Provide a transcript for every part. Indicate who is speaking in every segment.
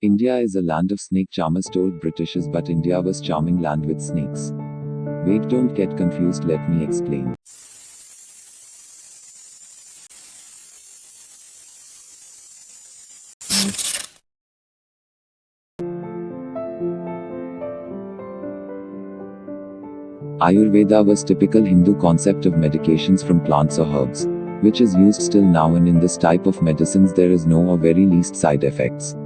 Speaker 1: India is a land of snake charmers told Britishers, but India was charming land with snakes. Wait, don't get confused, let me explain. Ayurveda was typical Hindu concept of medications from plants or herbs, which is used still now, and in this type of medicines there is no or very least side effects.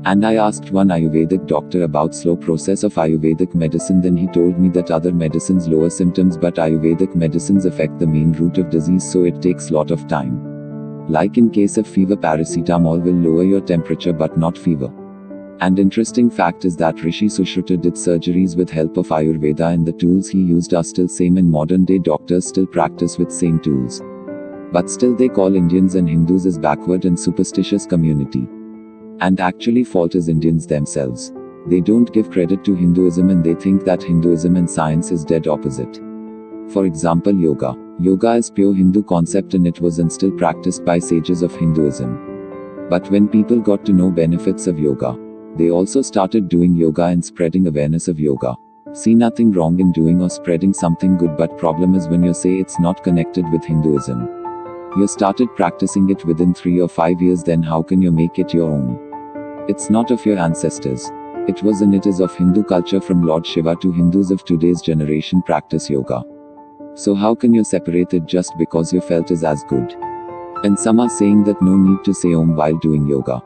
Speaker 1: And I asked one Ayurvedic doctor about slow process of Ayurvedic medicine, then he told me that other medicines lower symptoms but Ayurvedic medicines affect the main root of disease, so it takes lot of time. Like in case of fever, paracetamol will lower your temperature but not fever. And interesting fact is that Rishi Sushruta did surgeries with help of Ayurveda, and the tools he used are still same, and modern day doctors still practice with same tools. But still they call Indians and Hindus as backward and superstitious community. And actually fault is Indians themselves. They don't give credit to Hinduism and they think that Hinduism and science is dead opposite. For example, yoga. Yoga is pure Hindu concept and it was and still practiced by sages of Hinduism. But when people got to know benefits of yoga, they also started doing yoga and spreading awareness of yoga. See, nothing wrong in doing or spreading something good, but problem is when you say it's not connected with Hinduism. You started practicing it within 3 or 5 years, then how can you make it your own? It's not of your ancestors. It was and it is of Hindu culture. From Lord Shiva to Hindus of today's generation practice yoga. So how can you separate it just because you felt is as good? And some are saying that no need to say Om while doing yoga.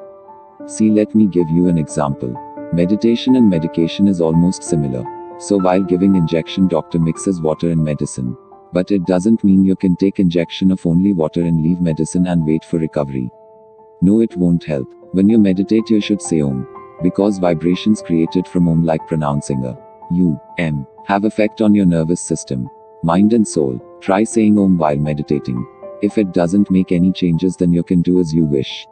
Speaker 1: See, let me give you an example. Meditation and medication is almost similar. So while giving injection, doctor mixes water and medicine. But it doesn't mean you can take injection of only water and leave medicine and wait for recovery. No, it won't help. When you meditate you should say Om. Because vibrations created from Om, like pronouncing a U, M, have effect on your nervous system, mind and soul. Try saying Om while meditating. If it doesn't make any changes, then you can do as you wish.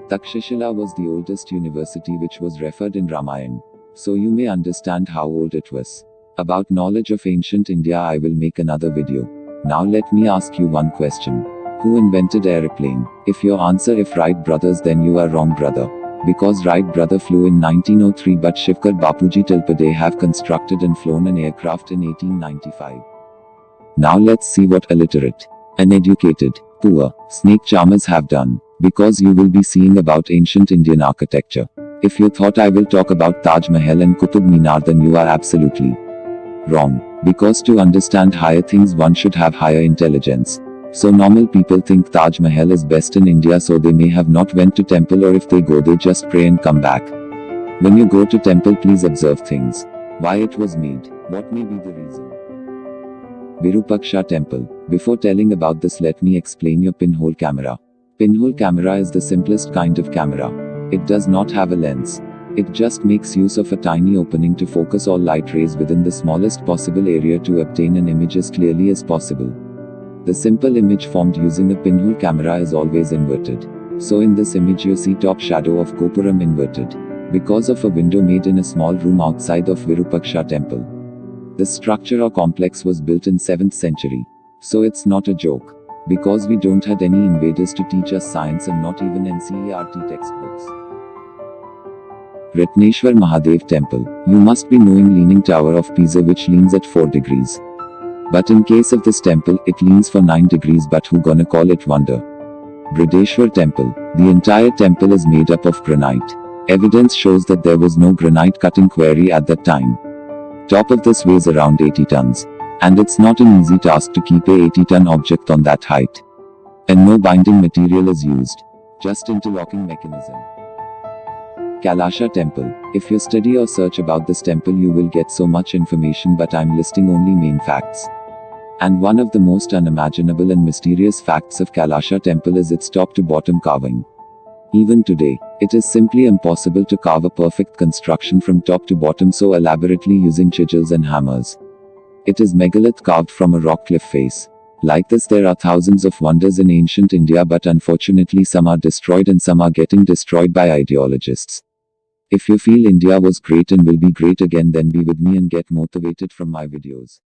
Speaker 1: Takshashila was the oldest university which was referred in Ramayana. So you may understand how old it was. About knowledge of ancient India I will make another video. Now let me ask you one question. Who invented aeroplane? If your answer if Wright brothers, then you are wrong, brother. Because Wright brother flew in 1903, but Shivkar Bapuji Tilpade have constructed and flown an aircraft in 1895. Now let's see what illiterate, uneducated, poor, snake charmers have done. Because you will be seeing about ancient Indian architecture. If you thought I will talk about Taj Mahal and Qutub Minar, then you are absolutely wrong. Because to understand higher things one should have higher intelligence. So normal people think Taj Mahal is best in India, so they may have not went to temple, or if they go they just pray and come back. When you go to temple, please observe things. Why it was made. What may be the reason. Virupaksha temple. Before telling about this, let me explain your pinhole camera. Pinhole camera is the simplest kind of camera. It does not have a lens. It just makes use of a tiny opening to focus all light rays within the smallest possible area to obtain an image as clearly as possible. The simple image formed using a pinhole camera is always inverted. So in this image you see top shadow of Gopuram inverted. Because of a window made in a small room outside of Virupaksha temple. This structure or complex was built in 7th century. So it's not a joke. Because we don't had any invaders to teach us science, and not even NCERT textbooks. Ratneshwar Mahadev Temple. You must be knowing Leaning Tower of Pisa, which leans at 4 degrees. But in case of this temple, it leans for 9 degrees, but who gonna call it wonder? Brideshwar Temple. The entire temple is made up of granite. Evidence shows that there was no granite cutting quarry at that time. Top of this weighs around 80 tons. And it's not an easy task to keep a 80-ton object on that height. And no binding material is used. Just interlocking mechanism. Kailasha Temple. If you study or search about this temple you will get so much information, but I'm listing only main facts. And one of the most unimaginable and mysterious facts of Kailasha Temple is its top to bottom carving. Even today, it is simply impossible to carve a perfect construction from top to bottom so elaborately using chisels and hammers. It is megalith carved from a rock cliff face. Like this there are thousands of wonders in ancient India, but unfortunately some are destroyed and some are getting destroyed by ideologists. If you feel India was great and will be great again, then be with me and get motivated from my videos.